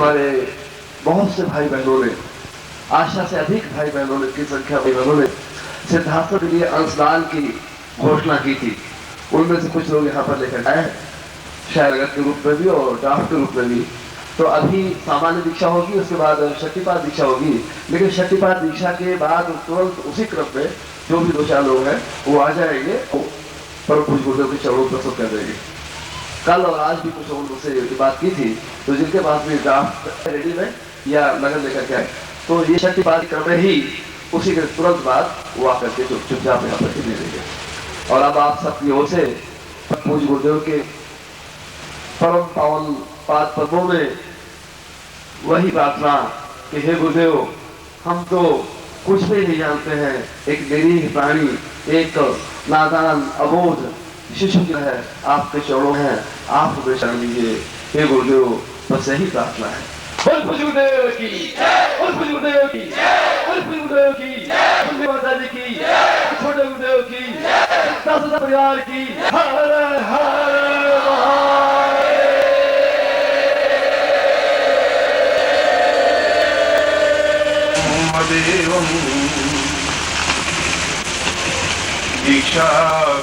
हमारे बहुत से भाई बहनों ने, आशा से अधिक भाई बहनों की संख्या भाई बहनों ने सिद्धार्थ के लिए अंशदान की घोषणा की थी। उनमें से कुछ लोग यहाँ पर लेकर आए हैं, शायद नगद के रूप में भी और ड्राफ्ट के रूप में भी। तो अभी सामान्य दीक्षा होगी, उसके बाद शक्तिपात दीक्षा होगी, लेकिन शक्तिपात दीक्षा के बाद तुरंत उसी क्रम में जो भी 2-4 लोग हैं वो आ जाएंगे, परम पूज्य गुरुदेव के चरणों प्रस्तुत कर देंगे। कल और आज भी कुछ लोगों से बात की थी, तो जिनके पास भी ड्राफ्ट रेडी में या नगद लेकर के आए, तो ये शक्तिपात क्रम में ही उसी के तुरंत बाद वो आकर के चुपचाप यहाँ पर दे देंगे। और अब आप सबकी ओर से पूज्य गुरुदेव के परम पावन पाद पद्मों में वही प्रार्थना कि हे गुरुदेव, हम तो कुछ भी नहीं जानते हैं, एक निरीह प्राणी, एक नादान अबोध शिशु जो है आपके चरणों है, आप हमें शरण लीजिए हे गुरुदेव, बस यही प्रार्थना है। बोल पूज्य गुरुदेव की, बोल पूज्य गुरुदेव की, बोल पूज्य गुरुदेव की, माता जी की, छोटे गुरुदेव की, सदा परिवार की, हर हर महादेव। दीक्षा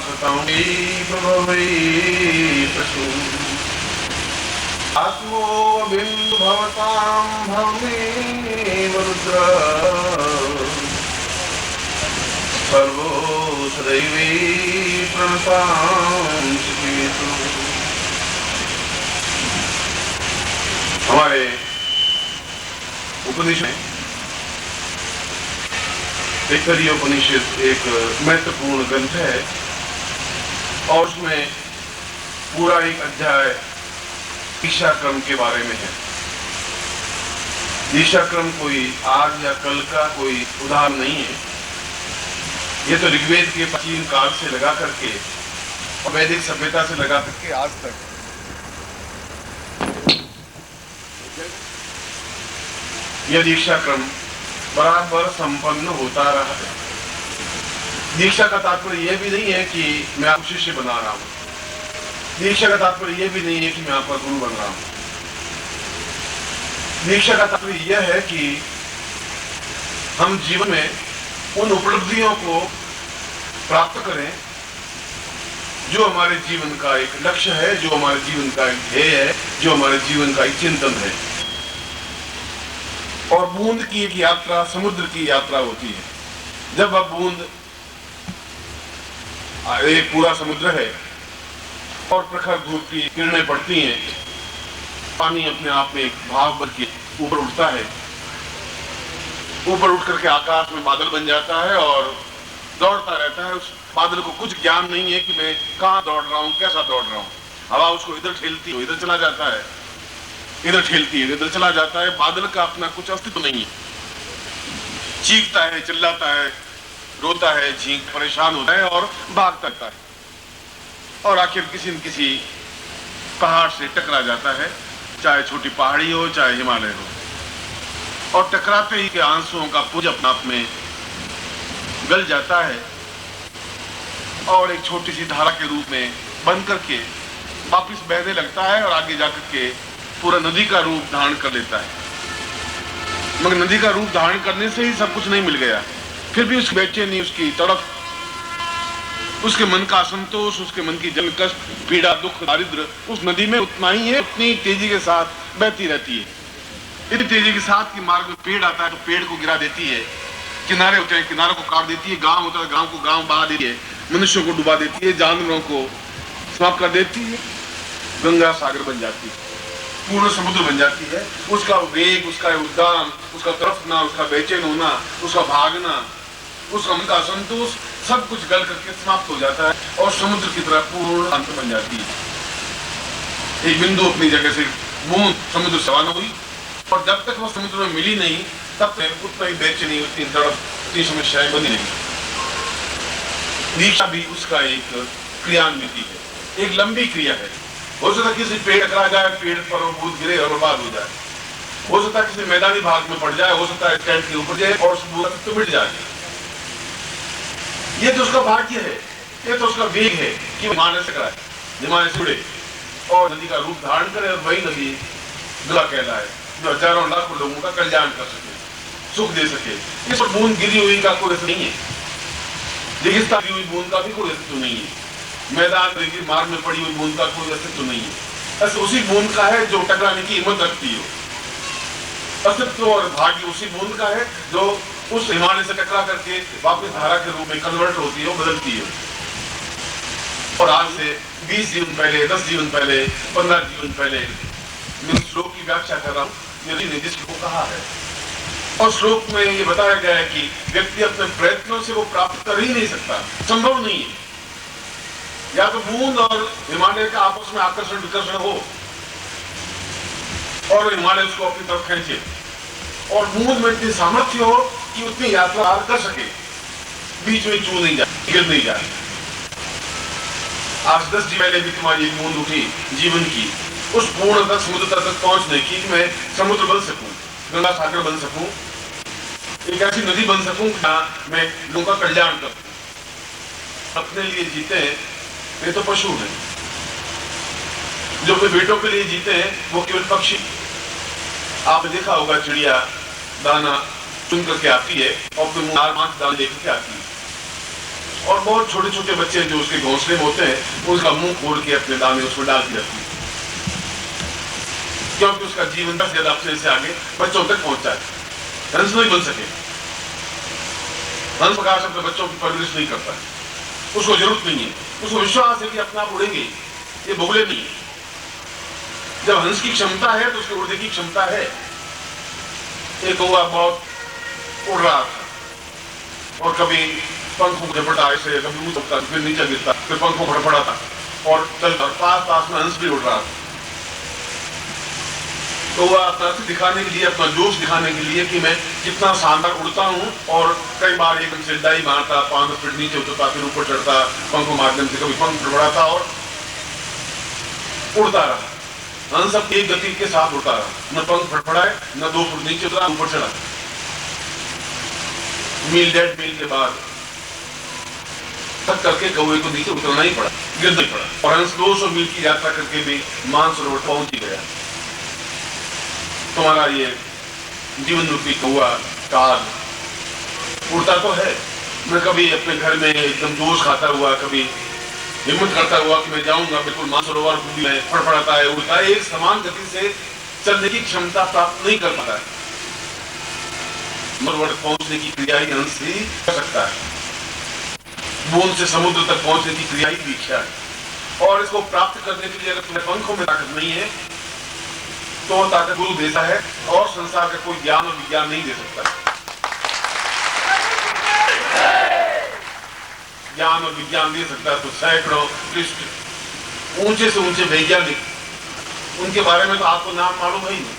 सतांगी प्रभवे प्रसू आत्मो बिंदु भवतां भवमेव रुद्र सर्वो सदैवे प्रणतां शिवेतु। हमारे उपनिषद तैत्तरीय उपनिषद एक महत्वपूर्ण ग्रंथ है और उसमें पूरा एक अध्याय दीक्षा क्रम के बारे में है। दीक्षा क्रम कोई आज या कल का कोई उदाहरण नहीं है, ये तो ऋग्वेद के प्राचीन काल से लगा करके और वैदिक सभ्यता से लगा करके आज तक यह दीक्षा क्रम बराबर संपन्न होता रहा है। दीक्षा का तात्पर्य यह भी नहीं है कि मैं आपको शिष्य बना रहा हूं, दीक्षा का तात्पर्य यह भी नहीं है कि मैं आपका गुरु बन रहा हूं। दीक्षा का तात्पर्य यह है कि हम जीवन में उन उपलब्धियों को प्राप्त करें जो हमारे जीवन का एक लक्ष्य है, जो हमारे जीवन का एक ध्येय है, जो हमारे जीवन का एक चिंतन है। और बूंद की एक यात्रा समुद्र की यात्रा होती है। जब अब बूंद एक पूरा समुद्र है और प्रखर धूप की किरणें पड़ती हैं, पानी अपने आप में एक भाव बन के ऊपर उठता है, ऊपर उठ करके आकाश में बादल बन जाता है और दौड़ता रहता है। उस बादल को कुछ ज्ञान नहीं है कि मैं कहाँ दौड़ रहा हूँ, कैसा दौड़ रहा हूँ। हवा उसको इधर ठेलती है, इधर चला जाता है, इधर ठेलती है, इधर चला जाता है। बादल का अपना कुछ अस्तित्व नहीं है, चीखता है, चिल्लाता है, रोता है, झींक परेशान होता है और भागता रहता है और आखिर किसी न किसी पहाड़ से टकरा जाता है, चाहे छोटी पहाड़ी हो चाहे हिमालय हो, और टकराते ही के आंसुओं का पुंज अपने आप में गल जाता है और एक छोटी सी धारा के रूप में बन करके वापिस बहने लगता है और आगे जाकर के पूरा नदी का रूप धारण कर लेता है। मगर नदी का रूप धारण करने से ही सब कुछ नहीं मिल गया, फिर भी उसकी बेचैनी, उसकी तड़प, उसके मन का असंतोष, उसके मन की जन कष्ट, पीड़ा, दुख, दारिद्र उस नदी में उतना ही है, उतनी तेजी के साथ बहती रहती है। इतनी तेजी के साथ कि मार्ग में पेड़ आता है तो पेड़ को गिरा देती है, किनारे होते हैं किनारों को काट देती है, गांव होता है गांव को गांव बहा देती है, मनुष्यों को डुबा देती है, जानवरों को समाप्त कर देती है। गंगा सागर बन जाती है, पूर्ण समुद्र बन जाती है। उसका वेग, उसका उद्दाम, उसका तड़पना, उसका बेचैन होना, उसका भागना, उसका मन का असंतोष सब कुछ गल करके समाप्त हो जाता है और समुद्र की तरह पूर्ण अंत बन जाती है। एक बिंदु अपनी जगह से बूंद समुद्र से रवाना हुई और जब तक वो समुद्र में मिली नहीं तब तक उतना ही बेचैनी, उतनी तड़प, उतनी समस्याएं बनी नहीं। दीक्षा भी उसका एक क्रियान्विति है, एक लंबी क्रिया है। हो सकता है किसी पेड़ टकरा जाए, पेड़ पर बूंद गिरे और बर्बाद हो जाए, हो सकता है किसी मैदानी भाग में पड़ जाए, हो सकता है स्टैंड के ऊपर जाए और बूंद तो मिट जाए। ये तो उसका भाग्य है, ये तो उसका वेग है कि हिमालय से कराए, हिमालय से उड़े और नदी का रूप धारण करे और वही नदी गंगा कहलाए। जो हजारों लाखों लोगों का कल्याण कर सके, सुख दे सके। इस पर बूंद गिरी हुई का कोई असर नहीं है, रेगिस्तान गिरी हुई बूंद का भी कोई अस्तित्व नहीं है, मैदान रेगी मार्ग में पड़ी हुई बूंद का कोई अस्तित्व नहीं है। ऐसे उसी बूंद का है जो टकराने की हिम्मत रखती हो। अस्तित्व और भाग्य उसी बूंद का है जो उस हिमालय से टकरा करके वापस धारा के रूप में कन्वर्ट होती है, बदलती है। और आज से 20 जीवन पहले, 10 जीवन पहले, 15 जीवन पहले मैं श्लोक की व्याख्या कर रहा हूं ने जिस को कहा है। और श्लोक में ये बताया गया है कि व्यक्ति अपने प्रयत्नों से वो प्राप्त कर ही नहीं सकता, संभव नहीं है। या तो बूंद और हिमालय का आपस में आकर्षण विकर्षण हो और हिमालय उसको अपनी तरफ खींचे, और बूंद में इतनी सामर्थ्य हो कि उतनी यात्रा पार कर सके, बीच में चू नहीं जाए, गिर नहीं जाए। आज 10 दिन पहले भी तुम्हारी एक बूंद उठी जीवन की, उस पूर्ण तक समुद्र तक पहुंचने की, मैं समुद्र बन सकूं, गंगा सागर बन सकूं, एक ऐसी नदी बन सकूं जहां मैं लोगों का कल्याण करूं। अपने लिए जीते हैं ये तो पशु हैं, जो अपने बेटों के लिए जीते हैं वो केवल पक्षी। आपने देखा होगा चिड़िया दाना चुन करके आती है और अपने मुंह 4-5 दाने लेकर के आती है, और बहुत छोटे छोटे बच्चे जो उसके घोंसले में होते हैं उसका मुंह खोल के अपने दाने उसमें डाल के रखती है, क्योंकि उसका जीवन 10 ज्यादा अपने से आगे बच्चों तक पहुंचा है। हंस नहीं बन सके, हंस प्रकाश अपने बच्चों की परवरिश नहीं करता है, उसको जरूरत नहीं है, उसको विश्वास है कि अपने आप उड़ेंगे, ये भोगले नहीं है। जब हंस की क्षमता है तो उसके उड़ने की क्षमता है। एक कौवा बहुत उड़ रहा था और कभी पंखों को झपटा ऐसे, कभी ऊंचा उठता, फिर नीचे गिरता, फिर पंखों को फड़फड़ाता और चलता, पास में हंस भी उड़ रहा था। तो वह अपना दिखाने के लिए, अपना जोश दिखाने के लिए कि मैं कितना शानदार उड़ता हूं, और कई बार एकदम से डाई मारता, 5 फीट नीचे उतरता, फिर ऊपर चढ़ता, पंखों माध्यम से कभी पंख फड़फड़ाता और उड़ता रहा। हंस सब एक गति के साथ उड़ता रहा, न पंख फड़फड़ाए, न 2 फुट नीचे उतरा, ऊपर चढ़ा। मील 1.5 मील के बाद थक करके कौवे को नीचे उतरना ही पड़ा, गिरना ही पड़ा, और हंस 200 मील की यात्रा करके भी मानसरोवर पहुंच ही गया। तुम्हारा ये जीवन रूपी कौवा काल उड़ता तो है, मैं कभी अपने घर में एकदम जोश खाता हुआ, कभी हिम्मत करता हुआ कि मैं जाऊंगा, बिल्कुल मानसरोवर में फड़फड़ाता है, उड़ता है, एक समान गति से चलने की क्षमता प्राप्त नहीं कर पाता है। मानसरोवर पहुंचने की क्रिया ही हंस ही कर सकता है, बूंद से समुद्र तक पहुंचने की क्रिया ही दीक्षा है। और इसको प्राप्त करने के लिए अगर तुम्हें पंखों में ताकत नहीं है तो ताकत गुरु देता है, और संसार का कोई ज्ञान और विज्ञान नहीं दे सकता। ज्ञान और विज्ञान दे सकता है तो सैकड़ों पृष्ठ ऊंचे से ऊंचे वैज्ञानिक, उनके बारे में तो आपको नाम मालूम है ही नहीं।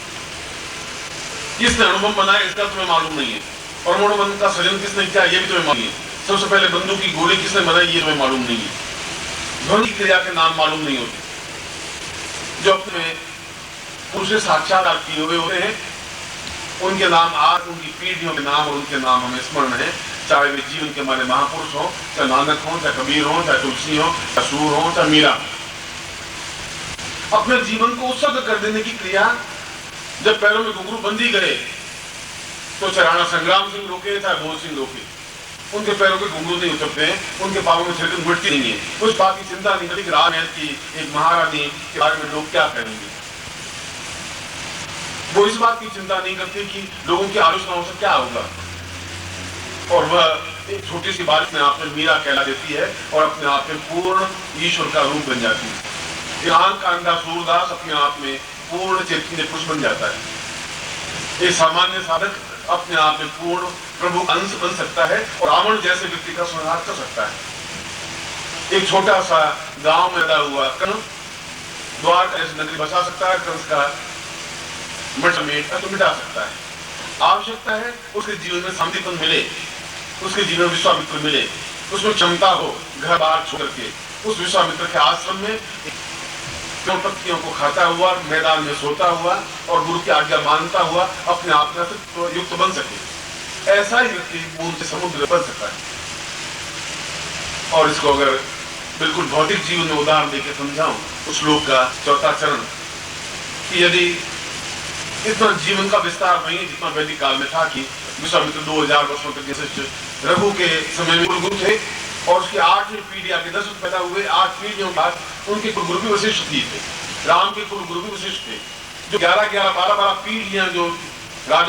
किसने अणुबम बनाया इसका तुम्हें मालूम नहीं है, परमाणु बम का सृजन किसने किया ये भी तुम्हें मालूम नहीं है, सबसे पहले बंदूक की गोली किसने बनाई ये तुम्हें मालूम नहीं है, ध्वनि क्रिया के नाम मालूम नहीं होते। जो अपने पुरुष साक्षात्कार किए हुए होते हैं उनके नाम आज, उनकी पीढ़ियों के नाम और उनके नाम हमें स्मरण है, चाहे वे जीवन के हमारे महापुरुष हो, चाहे नानक हो, चाहे कबीर हो, चाहे तुलसी हो, चाहे सूर हो, चाहे मीरा। अपने जीवन को उत्सर्ग कर देने की क्रिया जब पैरों में घुंघरू बंधी गए तो चाहे राणा संग्राम सिंह रोके, चाहे भोज सिंह रोके, उनके पैरों के घुंघरू नहीं उतरते हैं, उनके पांवों में छिड़क मिटती नहीं है। उस बात की चिंता नहीं करती कि राजमहल की एक महारानी के बारे में लोग क्या कहेंगे, वो इस बात की चिंता नहीं करती कि लोगों की आलोचनाओं से क्या होगा, और वह एक छोटी सी बात में आप में मीरा कहला देती है और अपने आप में पूर्ण ईश्वर का रूप बन जाती है। आंख का अंधा सूरदास अपने आप में पूर्ण चैतन्य पुरुष बन जाता है। एक सामान्य साधक अपने आप में पूर्ण प्रभु अंश बन सकता है और रावण जैसे व्यक्ति का संहार कर सकता है। एक छोटा सा गांव में पैदा हुआ कर्ण द्वार का ऐसी नगरी बसा सकता है, कंस का मटमेट तो मिटा सकता है। आवश्यकता है उसके जीवन में शांतिपन मिले, उसके जीवन में विश्वामित्र मिले, उसमें क्षमता हो घर बार छोड़ के उस विश्वामित्र के आश्रम में पत्तियों को खाता हुआ, मैदान में सोता हुआ और गुरु की आज्ञा मानता हुआ अपने आप में तो युक्त बन सके। ऐसा ही व्यक्ति बूंद से समुद्र बन सकता है। और इसको अगर बिल्कुल भौतिक जीवन में उदाहरण देकर समझाऊं, उस श्लोक का चौथा चरण कि यदि इतना जीवन का विस्तार नहीं है जितना वैदिक काल में था कि विश्वामित्र 2000 वर्षों तक वशिष्ठ रघु के समय में कुलगुरु थे और उसकी 8वीं पीढ़ी आके 10 पैदा हुए, 8 पीढ़ियों के बाद उनके कुलगुरु भी वशिष्ठ ही थे। राम के कुलगुरु भी वशिष्ठ थे, जो 11-11, 12-12 पीढ़ियां जो राजा